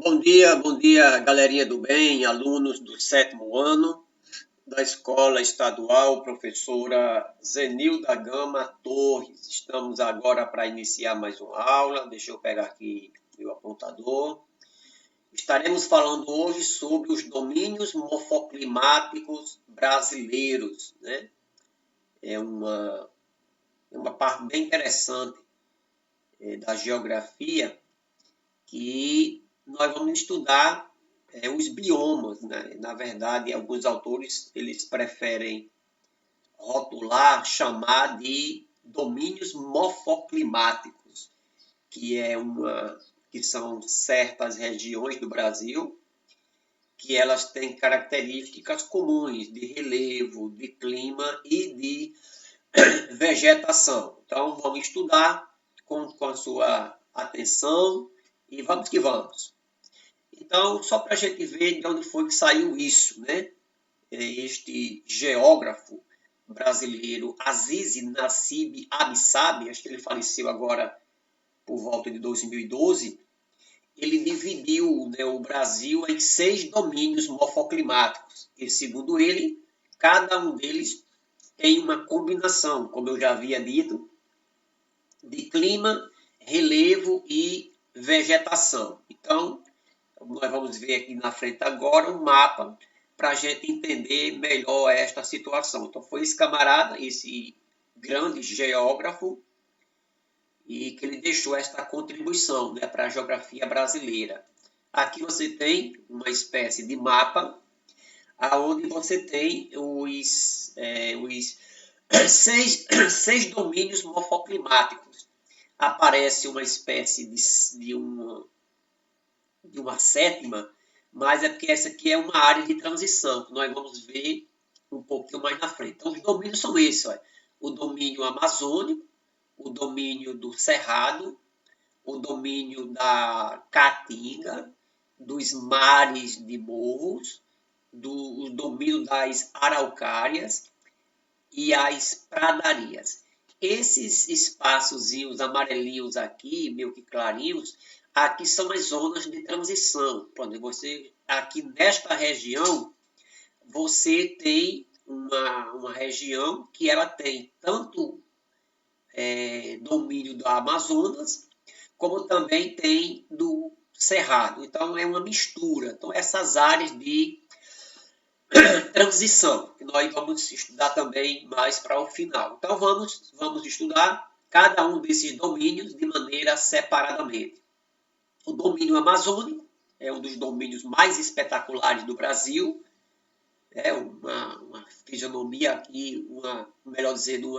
bom dia, galerinha do bem, alunos do 7º ano da Escola Estadual Professora Zenilda Gama Torres. Estamos agora para iniciar mais uma aula. Deixa eu pegar aqui meu apontador. Estaremos falando hoje sobre os domínios morfoclimáticos brasileiros, né? É uma parte bem interessante da geografia que nós vamos estudar os biomas, né? Na verdade, alguns autores eles preferem rotular, chamar de domínios morfoclimáticos, que são certas regiões do Brasil que elas têm características comuns de relevo, de clima e de vegetação. Então, vamos estudar com a sua atenção e vamos que vamos. Então, só para a gente ver de onde foi que saiu isso, né? Este geógrafo brasileiro, Aziz Nassib Abissab, acho que ele faleceu agora por volta de 2012, ele dividiu, né, o Brasil em 6 domínios morfoclimáticos. E, segundo ele, cada um deles tem uma combinação, como eu já havia dito, de clima, relevo e vegetação. Então, nós vamos ver aqui na frente agora um mapa para a gente entender melhor esta situação. Então, foi esse camarada, esse grande geógrafo, e que ele deixou esta contribuição, né, para a geografia brasileira. Aqui você tem uma espécie de mapa, aonde você tem os 6 domínios morfoclimáticos. Aparece uma espécie de uma sétima, mas é porque essa aqui é uma área de transição, que nós vamos ver um pouquinho mais na frente. Então, os domínios são esses, olha. O domínio amazônico, o domínio do Cerrado, o domínio da Caatinga, dos mares de morros, do domínio das araucárias e as pradarias. Esses espaçozinhos amarelinhos aqui, meio que clarinhos, aqui são as zonas de transição. Aqui nesta região, você tem uma região que ela tem tanto domínio do Amazonas, como também tem do Cerrado. Então, é uma mistura. Então, essas áreas de transição, que nós vamos estudar também mais para o final. Então, vamos estudar cada um desses domínios de maneira separadamente. O domínio amazônico é um dos domínios mais espetaculares do Brasil. É uma fisionomia aqui, melhor dizendo,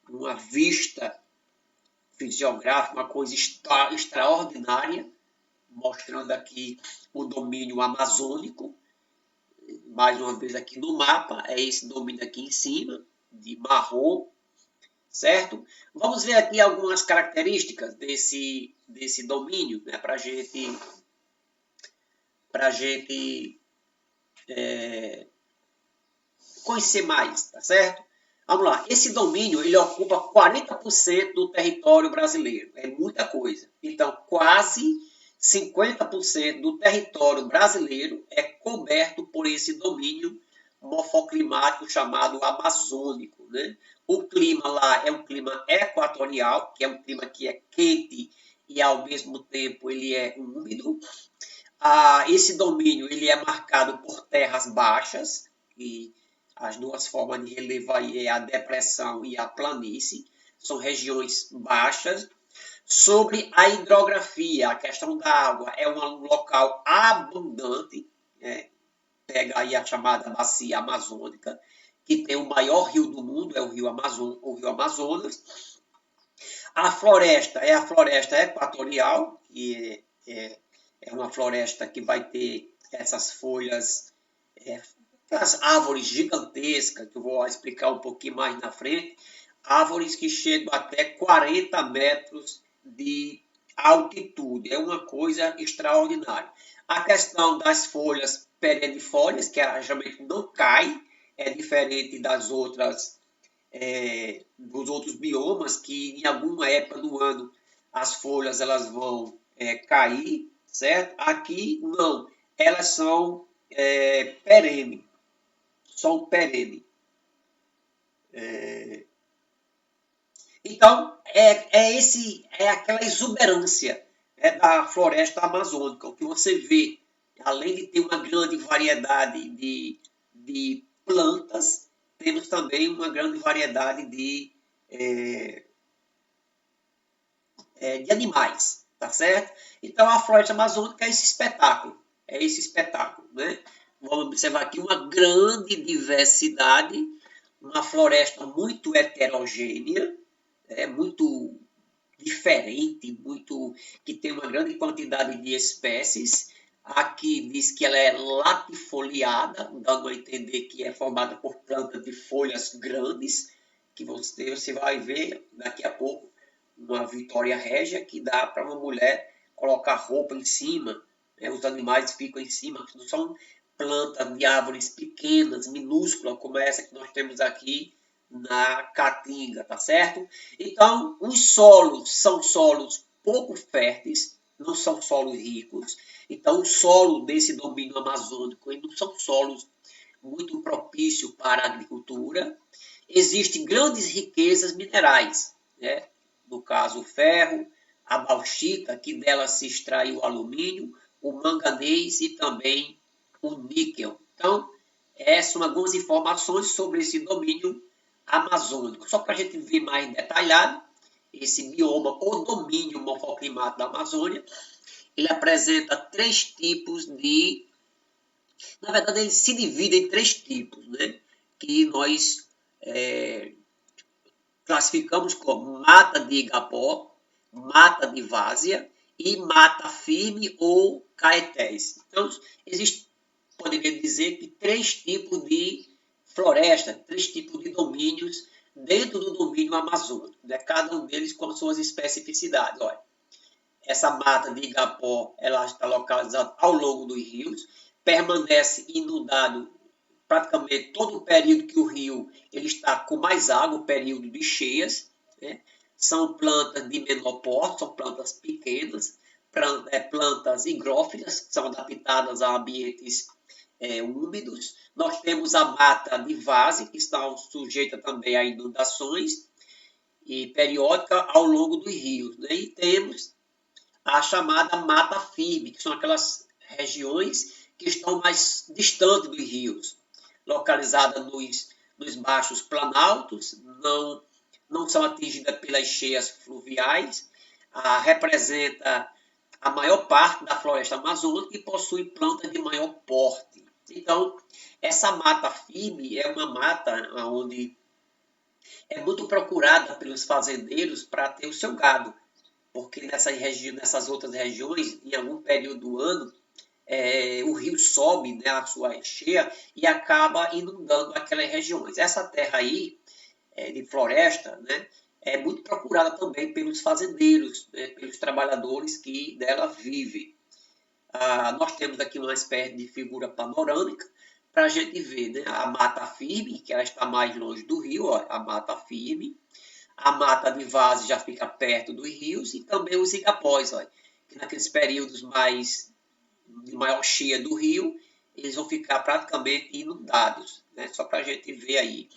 uma vista fisiográfica, uma coisa extraordinária, mostrando aqui o domínio amazônico. Mais uma vez aqui no mapa, é esse domínio aqui em cima, de marrom, certo? Vamos ver aqui algumas características desse domínio, né, para a gente conhecer mais, tá certo? Vamos lá, esse domínio ele ocupa 40% do território brasileiro, é muita coisa. Então, quase 50% do território brasileiro é coberto por esse domínio morfoclimático chamado amazônico, né? O clima lá é um clima equatorial, que é um clima que é quente e ao mesmo tempo ele é úmido. Esse domínio ele é marcado por terras baixas, e as duas formas de relevo aí é a depressão e a planície, são regiões baixas. Sobre a hidrografia, a questão da água, é um local abundante, pega aí a chamada bacia amazônica, que tem o maior rio do mundo, é o rio Amazonas. A floresta é a floresta equatorial, que é uma floresta que vai ter essas folhas, aquelas árvores gigantescas, que eu vou explicar um pouquinho mais na frente, árvores que chegam até 40 metros de altitude. É uma coisa extraordinária. A questão das folhas perennifólias, que geralmente não cai, é diferente dos outros biomas, que em alguma época do ano as folhas elas vão cair, certo? Aqui não, elas são perene, são perene. Então, é aquela exuberância, da floresta amazônica, o que você vê, além de ter uma grande variedade de plantas, temos também uma grande variedade de animais, tá certo? Então, a floresta amazônica é esse espetáculo, né? Vamos observar aqui uma grande diversidade, uma floresta muito heterogênea, muito diferente, muito que tem uma grande quantidade de espécies. Aqui diz que ela é latifoliada, dando a entender que é formada por plantas de folhas grandes, que você vai ver daqui a pouco uma Vitória Régia que dá para uma mulher colocar roupa em cima, né? Os animais ficam em cima, não são plantas de árvores pequenas, minúsculas, como essa que nós temos aqui na Caatinga, tá certo? Então, os solos são solos pouco férteis, não são solos ricos. Então, o solo desse domínio amazônico não são solos muito propícios para a agricultura. Existem grandes riquezas minerais, né? No caso, o ferro, a bauxita, que dela se extrai o alumínio, o manganês e também o níquel. Então, essas são algumas informações sobre esse domínio amazônico. Só para a gente ver mais detalhado, esse bioma ou domínio morfoclimático da Amazônia, ele apresenta três tipos de... Na verdade, ele se divide em três tipos, né? Que nós classificamos como mata de igapó, mata de várzea e mata firme ou caetés. Então, existe, poderia dizer que três tipos de floresta, três tipos de domínios dentro do domínio amazônico, né? Cada um deles com suas especificidades. Olha, essa mata de igapó, ela está localizada ao longo dos rios, permanece inundado praticamente todo o período que o rio ele está com mais água, o período de cheias, né? São plantas de menor porte, são plantas pequenas, plantas higrófilas, que são adaptadas a ambientes úmidos. Nós temos a mata de várzea, que está sujeita também a inundações e periódica ao longo dos rios, né? E temos a chamada mata firme, que são aquelas regiões que estão mais distantes dos rios, localizada nos baixos planaltos, não são atingidas pelas cheias fluviais, representa a maior parte da floresta amazônica e possui plantas de maior porte. Então, essa mata firme é uma mata onde é muito procurada pelos fazendeiros para ter o seu gado, porque nessas outras regiões, em algum período do ano, o rio sobe, né, a sua cheia e acaba inundando aquelas regiões. Essa terra aí, de floresta, né, é muito procurada também pelos fazendeiros, né, pelos trabalhadores que dela vivem. Nós temos aqui uma espécie de figura panorâmica para a gente ver, né, a mata firme, que ela está mais longe do rio, ó, a mata firme. A mata de várzea já fica perto dos rios e também os igapós, ó, que naqueles períodos de maior cheia do rio, eles vão ficar praticamente inundados, né? Só para a gente ver aí.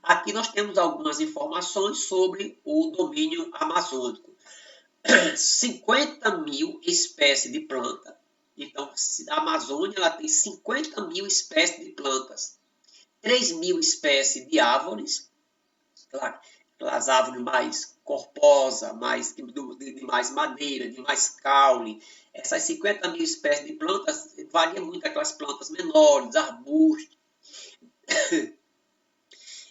Aqui nós temos algumas informações sobre o domínio amazônico. 50 mil espécies de planta. Então, a Amazônia ela tem 50 mil espécies de plantas, 3 mil espécies de árvores, claro, aquelas árvores mais corposas, de mais madeira, de mais caule. Essas 50 mil espécies de plantas variam muito aquelas plantas menores, arbustos.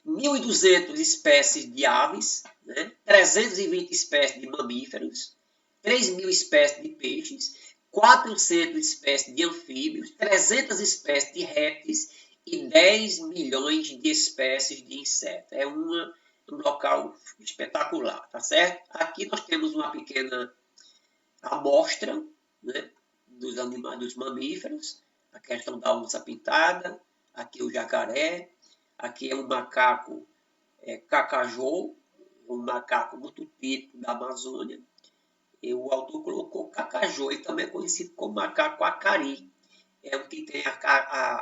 1.200 espécies de aves, né? 320 espécies de mamíferos, 3.000 espécies de peixes, 400 espécies de anfíbios, 300 espécies de répteis e 10 milhões de espécies de insetos. É um local espetacular, tá certo? Aqui nós temos uma pequena amostra, né, dos animais, dos mamíferos, a questão da onça pintada, aqui o jacaré, aqui é um macaco cacajou, um macaco muito típico da Amazônia. o autor colocou cacajô, ele também é conhecido como macaco acari. É o que tem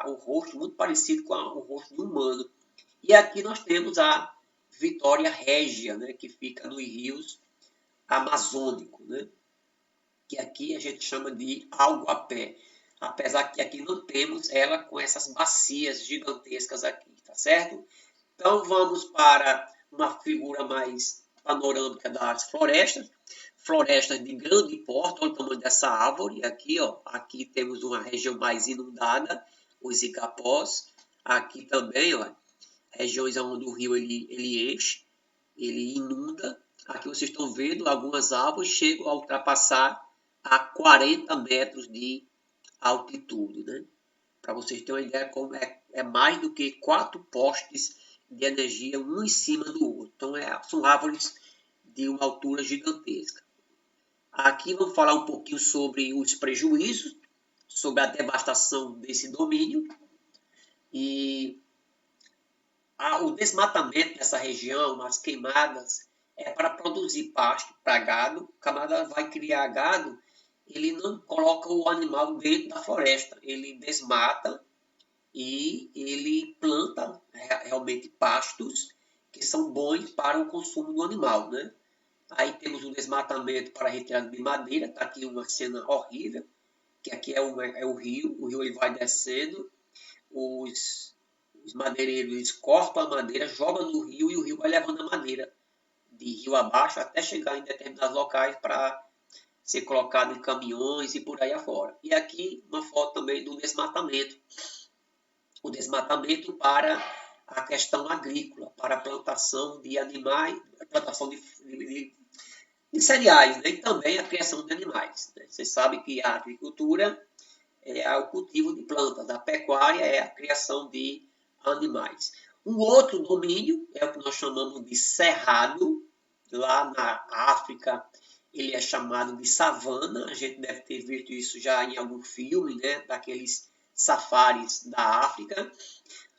o rosto muito parecido com o rosto do humano. E aqui nós temos a Vitória régia, né, que fica nos rios amazônicos, né, que aqui a gente chama de Aguapé. Apesar que aqui não temos ela com essas bacias gigantescas aqui, tá certo? Então vamos para uma figura mais panorâmica das florestas. Florestas de grande porte, olha o tamanho dessa árvore aqui, ó. Aqui temos uma região mais inundada, os igapós. Aqui também, ó, regiões onde o rio ele enche, ele inunda. Aqui vocês estão vendo algumas árvores chegam a ultrapassar a 40 metros de altitude, né? Para vocês terem uma ideia, como é mais do que 4 postes de energia um em cima do outro. Então são árvores de uma altura gigantesca. Aqui vamos falar um pouquinho sobre os prejuízos, sobre a devastação desse domínio e o desmatamento dessa região, as queimadas, é para produzir pasto para gado. O camarada vai criar gado, ele não coloca o animal dentro da floresta, ele desmata e ele planta realmente pastos que são bons para o consumo do animal, né? Aí temos um desmatamento para retirada de madeira, está aqui uma cena horrível, que aqui é o rio ele vai descendo, os madeireiros eles cortam a madeira, jogam no rio e o rio vai levando a madeira de rio abaixo até chegar em determinados locais para ser colocado em caminhões e por aí afora. E aqui uma foto também do desmatamento. O desmatamento para a questão agrícola, para a plantação de animais, a plantação de cereais, né? E também a criação de animais. Né? Vocês sabem que a agricultura é o cultivo de plantas, a pecuária é a criação de animais. Um outro domínio é o que nós chamamos de cerrado, lá na África ele é chamado de savana, a gente deve ter visto isso já em algum filme, né, daqueles safaris da África.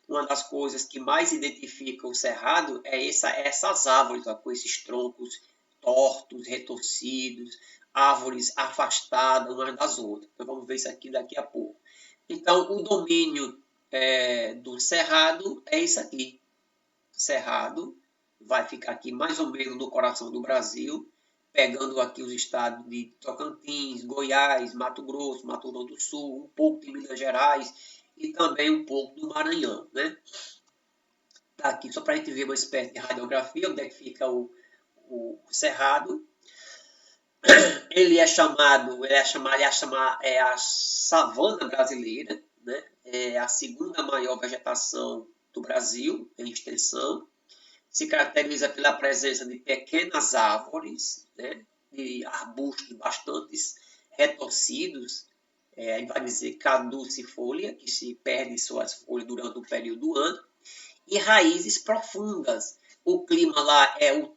Uma das coisas que mais identifica o cerrado é essas árvores, ó, com esses troncos tortos, retorcidos, árvores afastadas umas das outras. Então vamos ver isso aqui daqui a pouco. Então o domínio do cerrado é isso aqui. Cerrado vai ficar aqui mais ou menos no coração do Brasil, pegando aqui os estados de Tocantins, Goiás, Mato Grosso do Sul, um pouco de Minas Gerais e também um pouco do Maranhão, né? Tá aqui só para a gente ver uma espécie de radiografia, onde é que fica o cerrado. Ele é a savana brasileira, né? É a segunda maior vegetação do Brasil em extensão. Se caracteriza pela presença de pequenas árvores, né? De arbustos bastante retorcidos, vai dizer caducifólia, que se perde suas folhas durante o período do ano, e raízes profundas. O clima lá é o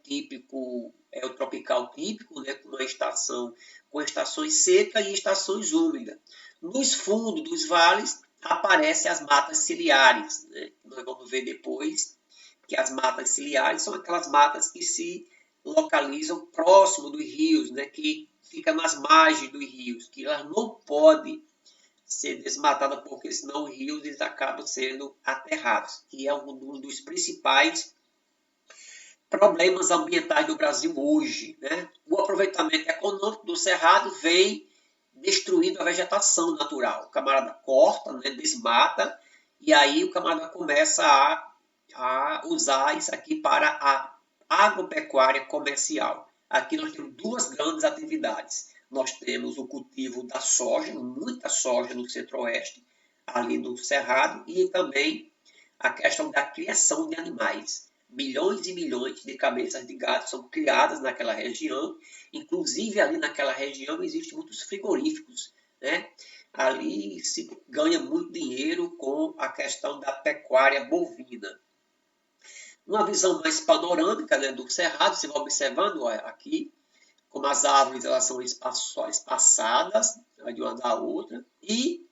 tropical típico, né, com estações secas e estações úmidas. Nos fundos dos vales aparecem as matas ciliares, né? Nós vamos ver depois que as matas ciliares são aquelas matas que se localizam próximo dos rios, né, que ficam nas margens dos rios, que elas não podem ser desmatadas porque senão os rios eles acabam sendo aterrados, que é um dos principais problemas ambientais do Brasil hoje, né? O aproveitamento econômico do cerrado vem destruindo a vegetação natural. O camarada corta, né, desmata, e aí o camarada começa a usar isso aqui para a agropecuária comercial. Aqui nós temos duas grandes atividades. Nós temos o cultivo da soja, muita soja no centro-oeste, ali no cerrado, e também a questão da criação de animais. Milhões e milhões de cabeças de gado são criadas naquela região. Inclusive, ali naquela região existem muitos frigoríficos, né? Ali se ganha muito dinheiro com a questão da pecuária bovina. Uma visão mais panorâmica, né, do cerrado, você vai observando, olha, aqui, como as árvores elas são espaçadas de uma da outra. E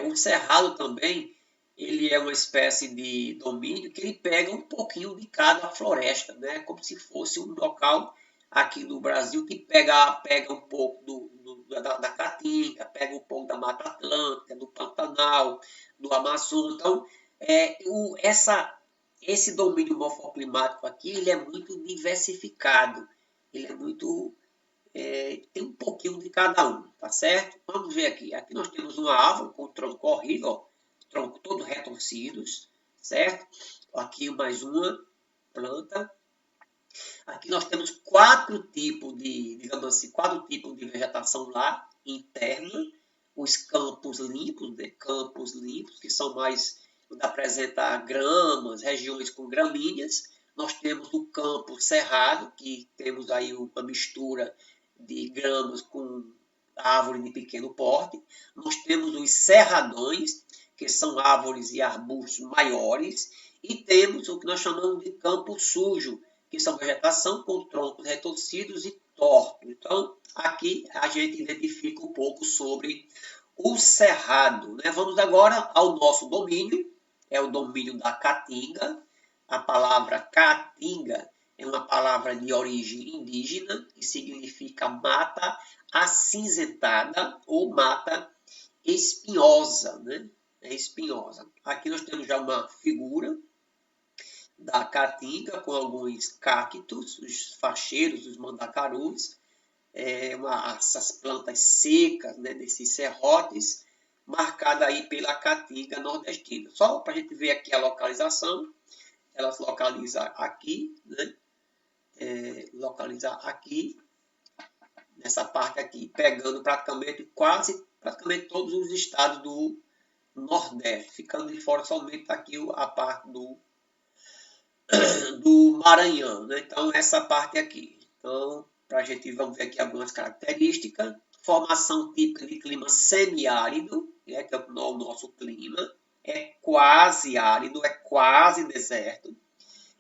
o cerrado também, ele é uma espécie de domínio que ele pega um pouquinho de cada floresta, né? Como se fosse um local aqui no Brasil que pega um pouco da Caatinga, pega um pouco da Mata Atlântica, do Pantanal, do Amazonas. Então, esse domínio morfoclimático aqui ele é muito diversificado, ele é muito tem um pouquinho de cada um, tá certo? Vamos ver aqui. Aqui nós temos uma árvore com o tronco corrido, ó, tronco todo retorcidos, certo? Aqui mais uma planta. Aqui nós temos quatro tipos de vegetação lá interna. Os campos limpos, que são mais onde apresenta gramas, regiões com gramíneas. Nós temos o campo cerrado, que temos aí uma mistura de gramas com árvore de pequeno porte. Nós temos os cerradões, que são árvores e arbustos maiores. E temos o que nós chamamos de campo sujo, que são vegetação com troncos retorcidos e tortos. Então, aqui a gente identifica um pouco sobre o cerrado, né? Vamos agora ao nosso domínio, é o domínio da Caatinga. A palavra Caatinga é uma palavra de origem indígena, que significa mata acinzentada ou mata espinhosa, né? É espinhosa. Aqui nós temos já uma figura da Caatinga com alguns cactos, os facheiros, os mandacarus, essas plantas secas, né, desses serrotes, marcada aí pela Caatinga nordestina. Só para a gente ver aqui a localização, ela se localiza aqui, né? Localizar aqui, nessa parte aqui, pegando praticamente todos os estados do Nordeste, ficando de fora somente aqui a parte do Maranhão, né? Então, essa parte aqui. Então, vamos ver aqui algumas características. Formação típica de clima semiárido, né, que é o nosso clima. É quase árido, é quase deserto.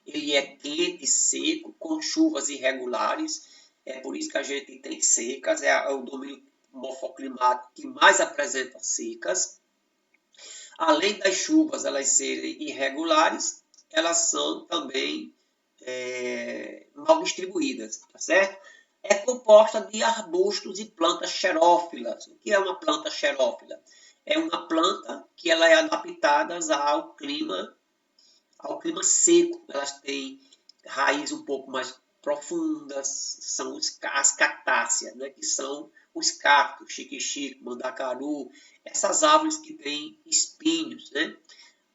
Ele é quente e seco, com chuvas irregulares. É por isso que a gente tem secas. É o domínio morfoclimático que mais apresenta secas. Além das chuvas elas serem irregulares, elas são também mal distribuídas, tá certo? É composta de arbustos e plantas xerófilas. O que é uma planta xerófila? É uma planta que ela é adaptada ao clima seco. Elas têm raízes um pouco mais profundas, são as cactáceas, né? Que são os cactos, xique-xique, mandacaru, essas árvores que têm espinhos, né?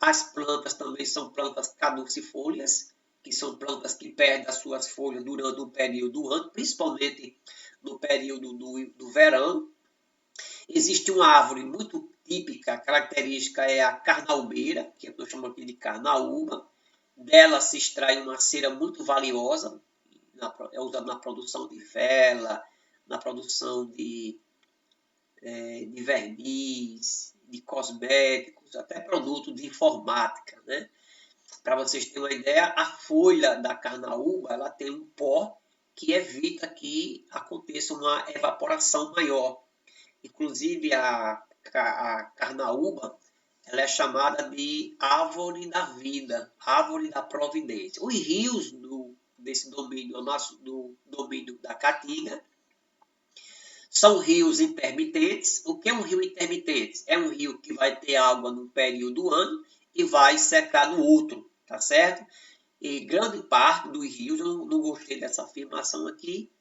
As plantas também são plantas caducifólias, que são plantas que perdem as suas folhas durante um período do ano, principalmente no período do verão. Existe uma árvore muito típica, característica é a carnaubeira, que nós chamamos aqui de carnaúba. Dela se extrai uma cera muito valiosa, é usada na produção de vela, na produção de verniz, de cosméticos, até produtos de informática, né? Para vocês terem uma ideia, a folha da carnaúba ela tem um pó que evita que aconteça uma evaporação maior. Inclusive, a carnaúba ela é chamada de árvore da vida, árvore da providência. Os rios desse domínio, do domínio da Caatinga, são rios intermitentes. O que é um rio intermitente? É um rio que vai ter água num período do ano e vai secar no outro, tá certo? E grande parte dos rios, eu não gostei dessa afirmação aqui,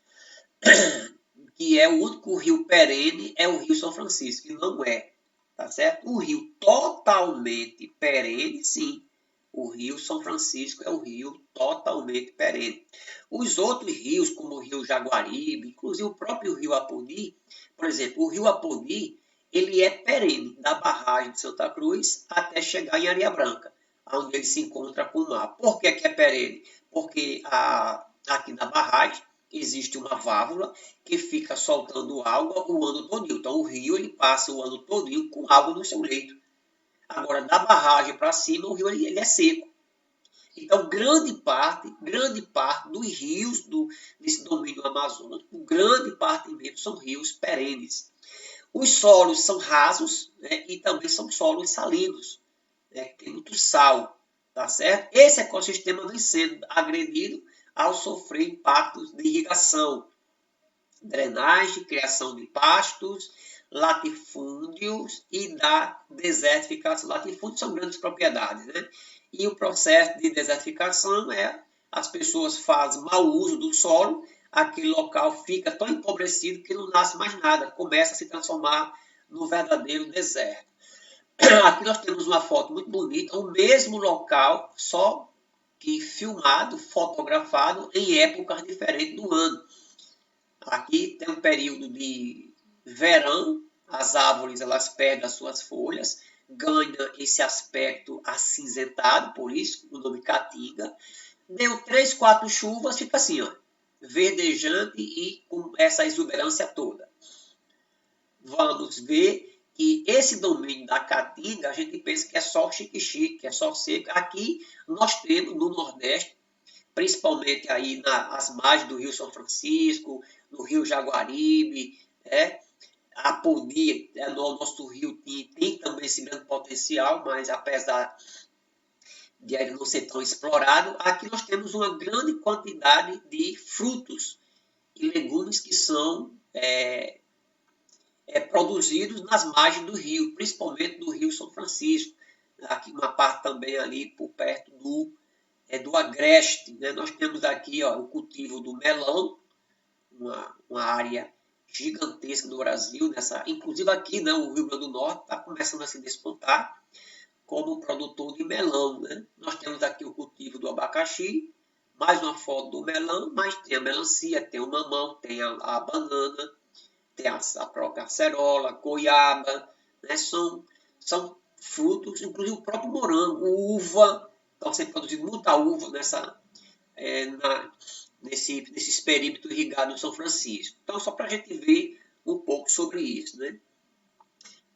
que é o único rio perene, é o Rio São Francisco, que não é, tá certo? O rio totalmente perene, sim, o Rio São Francisco é o rio totalmente perene. Os outros rios, como o Rio Jaguaribe, inclusive o próprio Rio Apodi, por exemplo, o Rio Apodi, ele é perene, da barragem de Santa Cruz até chegar em Areia Branca, onde ele se encontra com o mar. Por que é perene? Porque aqui na barragem existe uma válvula que fica soltando água o ano todo. Então, o rio ele passa o ano todo com água no seu leito. Agora, da barragem para cima, o rio ele é seco. Então, grande parte dos rios desse domínio amazônico, grande parte mesmo, são rios perenes. Os solos são rasos, né, e também são solos salinos, né, que tem muito sal, tá certo? Esse ecossistema vem sendo agredido ao sofrer impactos de irrigação, drenagem, criação de pastos, latifúndios e da desertificação. Latifúndios são grandes propriedades, né? E o processo de desertificação é as pessoas fazem mau uso do solo, aquele local fica tão empobrecido que não nasce mais nada, começa a se transformar no verdadeiro deserto. Aqui nós temos uma foto muito bonita, o mesmo local, só que filmado, fotografado em épocas diferentes do ano. Aqui tem um período de verão, as árvores elas perdem as suas folhas, ganham esse aspecto acinzentado, por isso o nome caatinga. Deu 3, 4 chuvas, fica assim, ó, verdejante e com essa exuberância toda. Vamos ver que esse domínio da caatinga, a gente pensa que é só xique-xique, que é só seco. Aqui nós temos no Nordeste, principalmente aí nas margens do Rio São Francisco, no Rio Jaguaribe, a Podi, no nosso rio tem também esse grande potencial, mas apesar de ele não ser tão explorado, aqui nós temos uma grande quantidade de frutos e legumes que são produzidos nas margens do rio, principalmente do Rio São Francisco. Aqui uma parte também ali por perto do Agreste. Né? Nós temos aqui o cultivo do melão, uma área gigantesca do Brasil, inclusive aqui, né, o Rio Grande do Norte está começando a se despontar como produtor de melão. Né? Nós temos aqui o cultivo do abacaxi, mais uma foto do melão, mas tem a melancia, tem o mamão, tem a banana, tem a própria acerola, goiaba, né? São frutos, inclusive o próprio morango, uva, estão sendo produzido muita uva nesses perímetros irrigados de São Francisco. Então, só para a gente ver um pouco sobre isso. Né?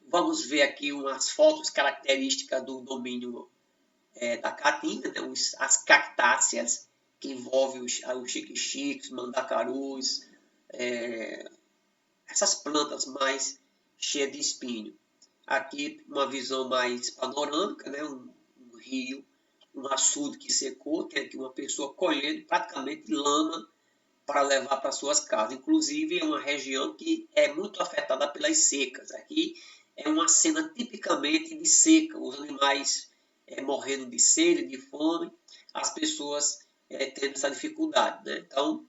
Vamos ver aqui umas fotos características do domínio da caatinga, né? As cactáceas, que envolvem os xique-xiques, mandacarus, essas plantas mais cheias de espinho. Aqui uma visão mais panorâmica, né? um rio, um açude que secou, tem aqui uma pessoa colhendo praticamente lama para levar para suas casas. Inclusive é uma região que é muito afetada pelas secas. Aqui é uma cena tipicamente de seca, os animais morrendo de sede, de fome, as pessoas tendo essa dificuldade. Né? Então,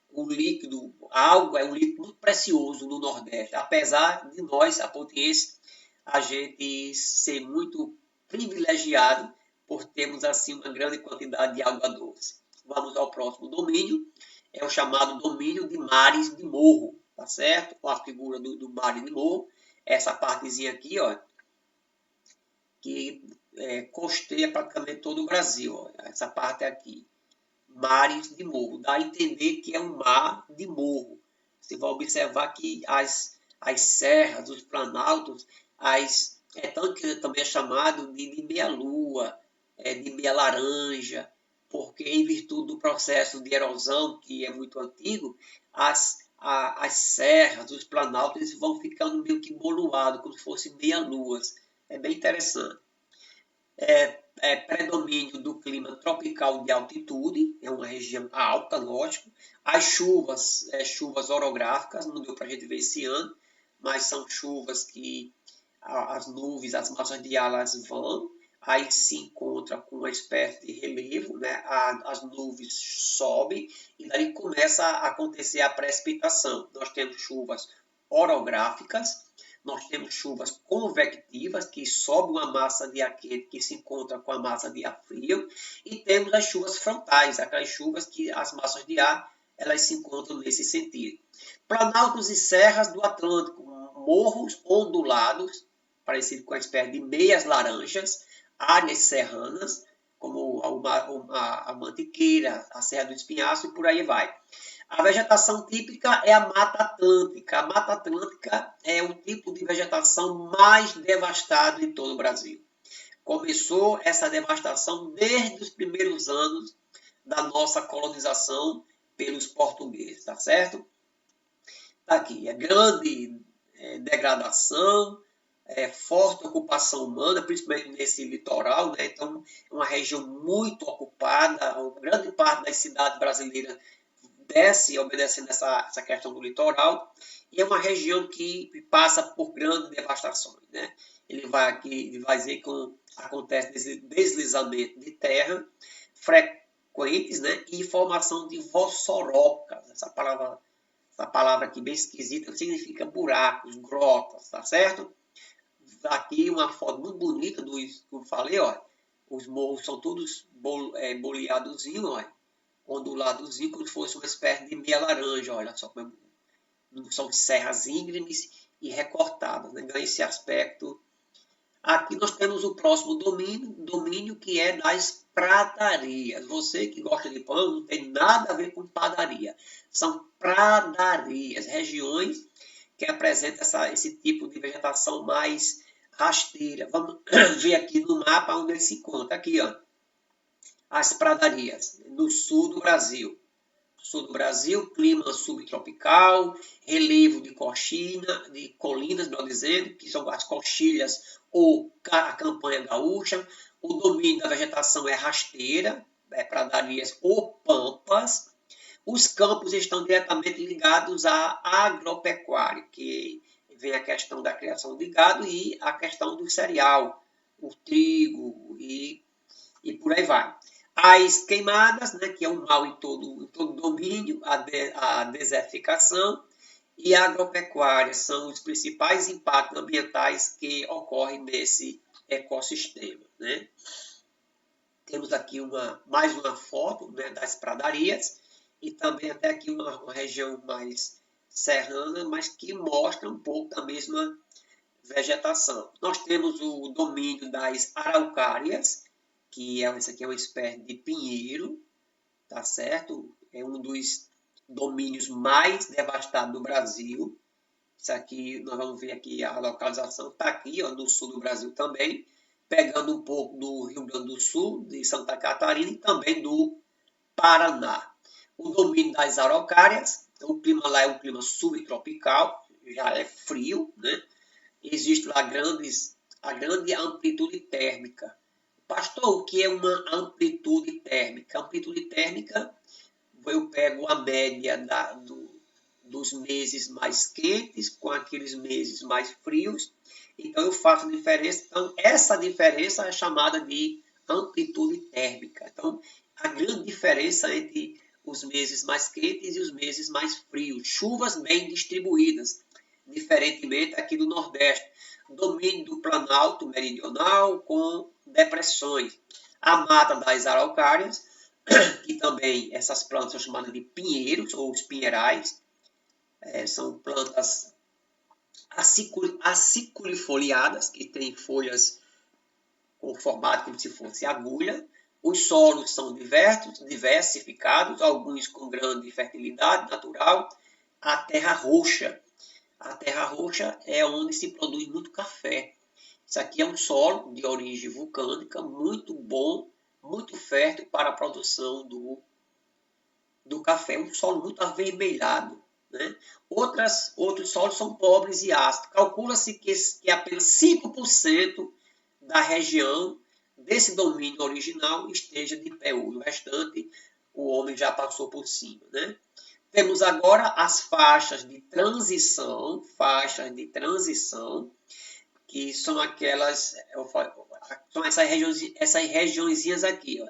o líquido, a água é um líquido muito precioso no Nordeste, apesar de nós, apontienses, a gente ser muito privilegiado por termos assim uma grande quantidade de água doce. Vamos ao próximo domínio, é o chamado domínio de mares de morro, tá certo? Com a figura do mar de morro, essa partezinha aqui, ó, que costeia praticamente todo o Brasil, ó, essa parte aqui. Mares de morro. Dá a entender que é um mar de morro. Você vai observar que as serras, os planaltos, tanto que também é chamado de meia-lua, de meia-laranja, porque em virtude do processo de erosão, que é muito antigo, as serras, os planaltos, eles vão ficando meio que boluados, como se fossem meia-luas. É bem interessante. Predomínio do clima tropical de altitude, é uma região alta, lógico. As chuvas, chuvas orográficas, não deu para a gente ver esse ano, mas são chuvas que as nuvens, as massas de ar, elas vão, aí se encontra com uma espécie de relevo, né? As nuvens sobem e daí começa a acontecer a precipitação. Nós temos chuvas orográficas, nós temos chuvas convectivas, que sobe uma massa de ar quente que se encontra com a massa de ar frio, e temos as chuvas frontais, aquelas chuvas que as massas de ar elas se encontram nesse sentido. Planaltos e serras do Atlântico, morros ondulados, parecido com a espécie de meias laranjas, áreas serranas, como a Mantiqueira, a Serra do Espinhaço e por aí vai. A vegetação típica é a Mata Atlântica. A Mata Atlântica é o tipo de vegetação mais devastado em todo o Brasil. Começou essa devastação desde os primeiros anos da nossa colonização pelos portugueses, tá certo? Tá aqui, grande degradação, forte ocupação humana, principalmente nesse litoral, né? Então, é uma região muito ocupada, uma grande parte das cidades brasileiras desce obedecendo essa questão do litoral, e é uma região que passa por grandes devastações, né? Ele vai dizer que acontece deslizamento de terra frequentes, né? E formação de vossorocas. Essa palavra aqui bem esquisita significa buracos, grotas, tá certo? Aqui uma foto muito bonita do que eu falei, ó. Os morros são todos boleadozinhos, ó, onduladozinho, como se fosse uma espécie de meia laranja, olha só como são serras íngremes e recortadas, né? Ganha esse aspecto. Aqui nós temos o próximo domínio que é das pradarias. Você que gosta de pão não tem nada a ver com padaria. São pradarias, regiões que apresentam esse tipo de vegetação mais rasteira. Vamos ver aqui no mapa onde ele se encontra. Aqui, ó, as pradarias no sul do Brasil. Sul do Brasil, clima subtropical, relevo de colinas, melhor dizendo, que são as coxilhas ou a campanha gaúcha. O domínio da vegetação é rasteira, pradarias ou pampas. Os campos estão diretamente ligados à agropecuária, que vem a questão da criação de gado e a questão do cereal, o trigo e por aí vai. As queimadas, né, que é um mal em todo domínio, a desertificação e a agropecuária são os principais impactos ambientais que ocorrem nesse ecossistema, né? Temos aqui mais uma foto, né, das pradarias e também até aqui uma região mais serrana, mas que mostra um pouco da mesma vegetação. Nós temos o domínio das araucárias, que esse aqui é uma espécie de pinheiro, tá certo? É um dos domínios mais devastados do Brasil. Isso aqui, nós vamos ver aqui a localização, está aqui, ó, no sul do Brasil também, pegando um pouco do Rio Grande do Sul, de Santa Catarina e também do Paraná. O domínio das araucárias, o clima lá é um clima subtropical, já é frio, né? Existe lá a grande amplitude térmica. Pastor, o que é uma amplitude térmica? Amplitude térmica, eu pego a média dos meses mais quentes com aqueles meses mais frios. Então, eu faço a diferença. Então, essa diferença é chamada de amplitude térmica. Então, a grande diferença entre os meses mais quentes e os meses mais frios. Chuvas bem distribuídas, diferentemente aqui do Nordeste. Domínio do Planalto Meridional com depressões. A mata das araucárias, que também essas plantas são chamadas de pinheiros ou espinheirais, são plantas aciculifoliadas, que têm folhas com formato como se fosse agulha. Os solos são diversificados, alguns com grande fertilidade natural. A terra roxa. A terra roxa é onde se produz muito café. Isso aqui é um solo de origem vulcânica, muito bom, muito fértil para a produção do café. Um solo muito avermelhado, né? Outros solos são pobres e ácidos. Calcula-se que apenas 5% da região desse domínio original esteja de pé. O restante, o homem já passou por cima, né? Temos agora as faixas de transição, que são aquelas, são essas regiõezinhas aqui, ó.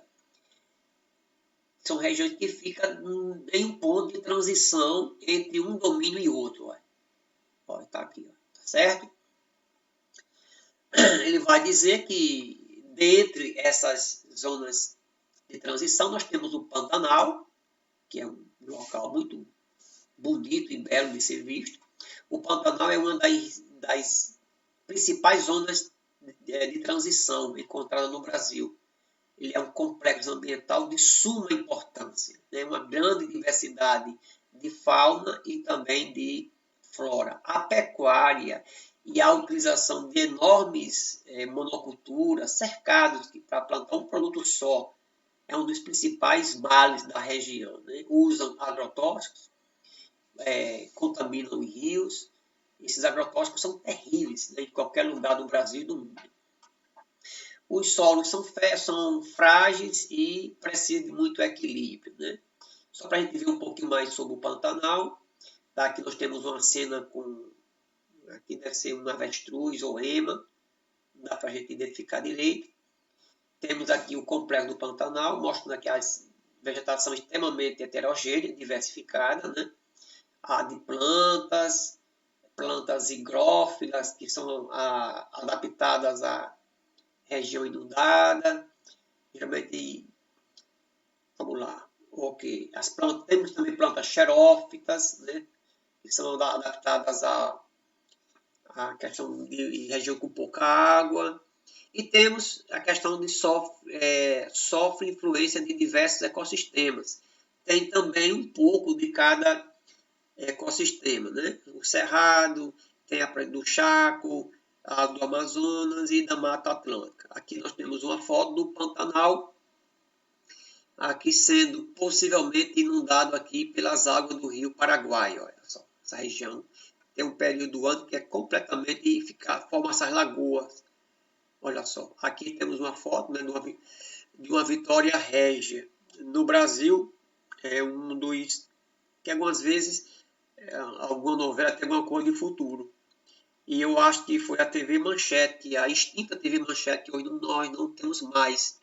São regiões que ficam em um ponto de transição entre um domínio e outro, ó. Tá aqui, ó, tá certo? Ele vai dizer que dentre essas zonas de transição nós temos o Pantanal, que é um local muito bonito e belo de ser visto. O Pantanal é uma das principais zonas de transição encontrada no Brasil. Ele é um complexo ambiental de suma importância, né? Uma grande diversidade de fauna e também de flora. A pecuária e a utilização de enormes monoculturas, cercados para plantar um produto só, é um dos principais males da região, né? Usam agrotóxicos, contaminam os rios Esses agrotóxicos são terríveis, né, em qualquer lugar do Brasil e do mundo. Os solos são frágeis e precisam de muito equilíbrio, né? Só para a gente ver um pouquinho mais sobre o Pantanal, tá? Aqui nós temos uma cena com, aqui deve ser um avestruz ou ema, não dá para a gente identificar direito. Temos aqui o complexo do Pantanal, mostrando aqui a vegetação extremamente heterogênea, diversificada, né? A de plantas higrófilas, que são adaptadas à região inundada, geralmente, vamos lá, ok, temos também plantas xerófitas, né, que são adaptadas à questão de região com pouca água, e temos a questão de sofre influência de diversos ecossistemas. Tem também um pouco de cada ecossistema, né? O Cerrado, tem a Praia do Chaco, a do Amazonas e da Mata Atlântica. Aqui nós temos uma foto do Pantanal, aqui sendo possivelmente inundado aqui pelas águas do rio Paraguai. Olha só, essa região tem um período do ano que é completamente forma essas lagoas. Olha só, aqui temos uma foto, né, de uma Vitória Régia. No Brasil, é um dos que algumas vezes alguma novela tem alguma coisa de futuro. E eu acho que foi a TV Manchete, a extinta TV Manchete, que hoje nós não temos mais.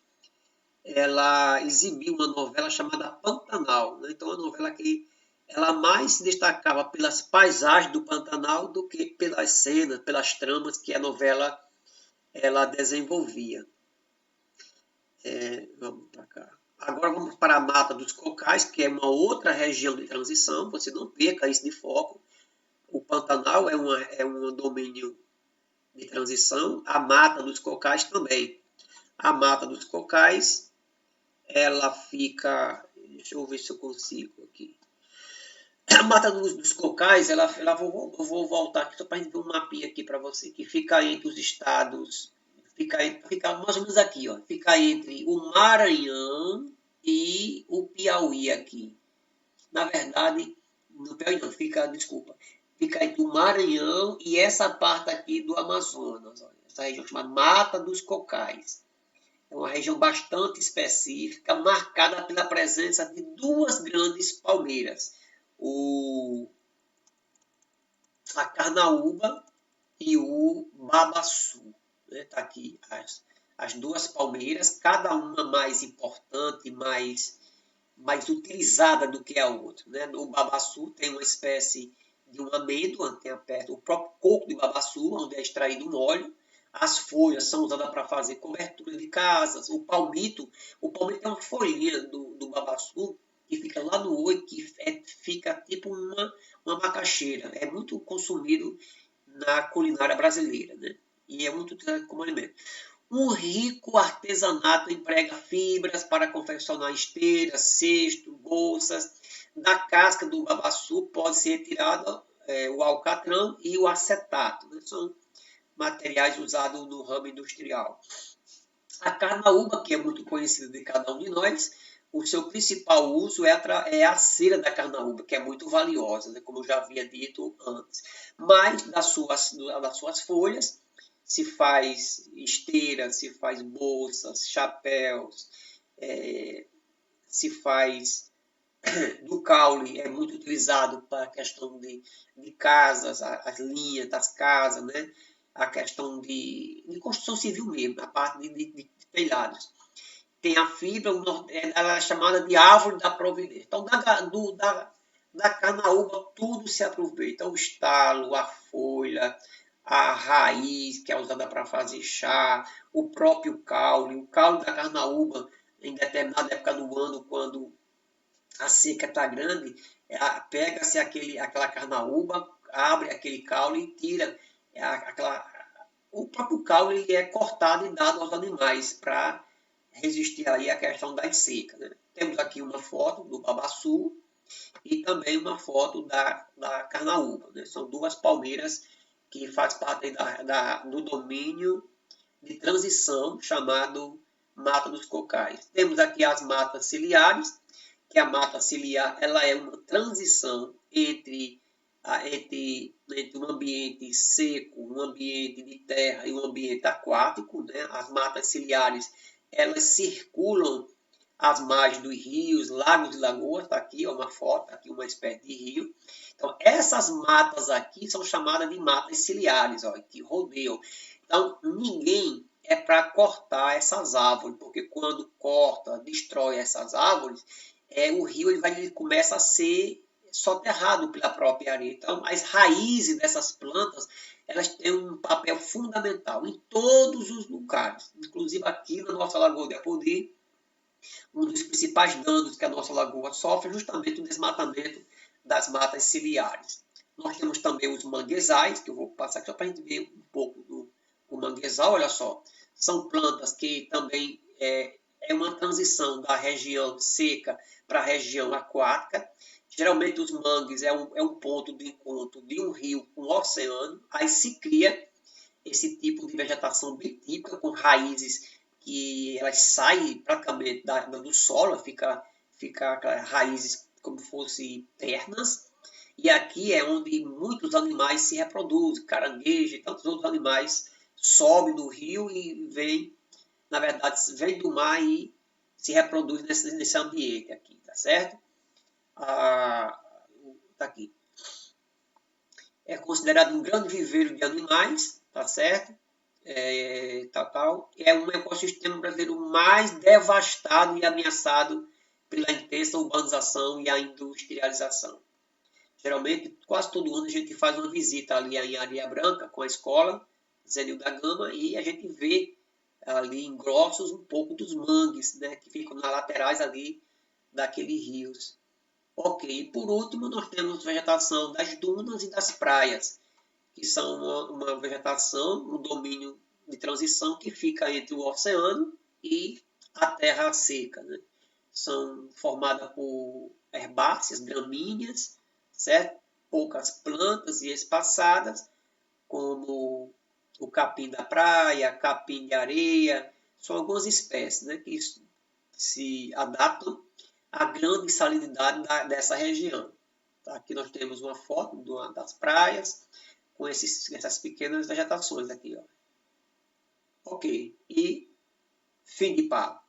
Ela exibiu uma novela chamada Pantanal, né? Então, uma novela que ela mais se destacava pelas paisagens do Pantanal do que pelas cenas, pelas tramas que a novela ela desenvolvia. Vamos para cá. Agora vamos para a Mata dos Cocais, que é uma outra região de transição, você não perca isso de foco. O Pantanal é um domínio de transição, a Mata dos Cocais também. A Mata dos Cocais, ela fica... Deixa eu ver se eu consigo aqui. A Mata dos Cocais, eu vou voltar aqui só para a gente ver um mapinha aqui para você, que fica entre os estados... Fica mais ou menos aqui, ó. Fica entre o Maranhão e o Piauí aqui. Na verdade, no Piauí não, fica entre o Maranhão e essa parte aqui do Amazonas. Olha, essa região chamada Mata dos Cocais. É uma região bastante específica, marcada pela presença de duas grandes palmeiras. A Carnaúba e o Babaçu. Está aqui as duas palmeiras, cada uma mais importante, mais utilizada do que a outra. Né? O babaçu tem uma espécie de uma amêndoa, tem perto o próprio coco de babaçu, onde é extraído um óleo. As folhas são usadas para fazer cobertura de casas. O palmito é uma folhinha do babaçu que fica lá no olho, que fica tipo uma macaxeira. É muito consumido na culinária brasileira, né? E é muito utilizado como alimento. Um rico artesanato emprega fibras para confeccionar esteiras, cestos, bolsas. Da casca do babaçu pode ser retirado o alcatrão e o acetato. Né? São materiais usados no ramo industrial. A carnaúba, que é muito conhecida de cada um de nós, o seu principal uso é a cera da carnaúba, que é muito valiosa, né? Como eu já havia dito antes. Mas das suas folhas, se faz esteiras, se faz bolsas, chapéus, se faz do caule, é muito utilizado para a questão de casas, as linhas das casas, né? A questão de construção civil mesmo, a parte de telhados. Tem a fibra, ela é chamada de árvore da providência. Então, da carnaúba, tudo se aproveita. O estalo, a folha, a raiz, que é usada para fazer chá, o próprio caule. O caule da carnaúba, em determinada época do ano, quando a seca está grande, pega-se aquela carnaúba, abre aquele caule e tira o próprio caule. Ele é cortado e dado aos animais para resistir aí à questão das secas. Né? Temos aqui uma foto do babaçu e também uma foto da carnaúba. Né? São duas palmeiras que faz parte do domínio de transição chamado Mata dos Cocais. Temos aqui as matas ciliares, que a mata ciliar ela é uma transição entre entre um ambiente seco, um ambiente de terra e um ambiente aquático, né? As matas ciliares, elas circulam às margens dos rios, lagos e lagoas, está aqui ó, uma foto, tá aqui uma espécie de rio. Então, essas matas aqui são chamadas de matas ciliares, ó, que rodeiam. Então, ninguém é para cortar essas árvores, porque quando corta, destrói essas árvores, o rio ele começa a ser soterrado pela própria areia. Então, as raízes dessas plantas, elas têm um papel fundamental em todos os lugares, inclusive aqui na nossa Lagoa de Apodi. Um dos principais danos que a nossa lagoa sofre é justamente o desmatamento das matas ciliares. Nós temos também os manguezais, que eu vou passar aqui só para a gente ver um pouco do manguezal. Olha só, são plantas que também é uma transição da região seca para a região aquática. Geralmente os mangues é um ponto de encontro de um rio com o oceano. Aí se cria esse tipo de vegetação bem típica, com raízes que elas saem praticamente do solo, fica raízes como se fossem pernas. E aqui é onde muitos animais se reproduzem, caranguejo e tantos outros animais sobem do rio e vêm, na verdade, vêm do mar e se reproduzem nesse ambiente aqui, tá certo? Tá aqui. É considerado um grande viveiro de animais, tá certo? É um ecossistema brasileiro mais devastado e ameaçado pela intensa urbanização e a industrialização. Geralmente, quase todo ano a gente faz uma visita ali em Areia Branca com a escola Zenil da Gama e a gente vê ali em Grossos um pouco dos mangues, né, que ficam nas laterais ali daqueles rios. Ok, e por último nós temos vegetação das dunas e das praias, que são uma vegetação, um domínio de transição que fica entre o oceano e a terra seca. Né? São formadas por herbáceas, gramíneas, certo? Poucas plantas e espaçadas, como o capim da praia, capim de areia, são algumas espécies, né, que se adaptam à grande salinidade dessa região. Tá? Aqui nós temos uma foto das praias, com essas pequenas vegetações aqui. Ó. Ok, e fim de papo.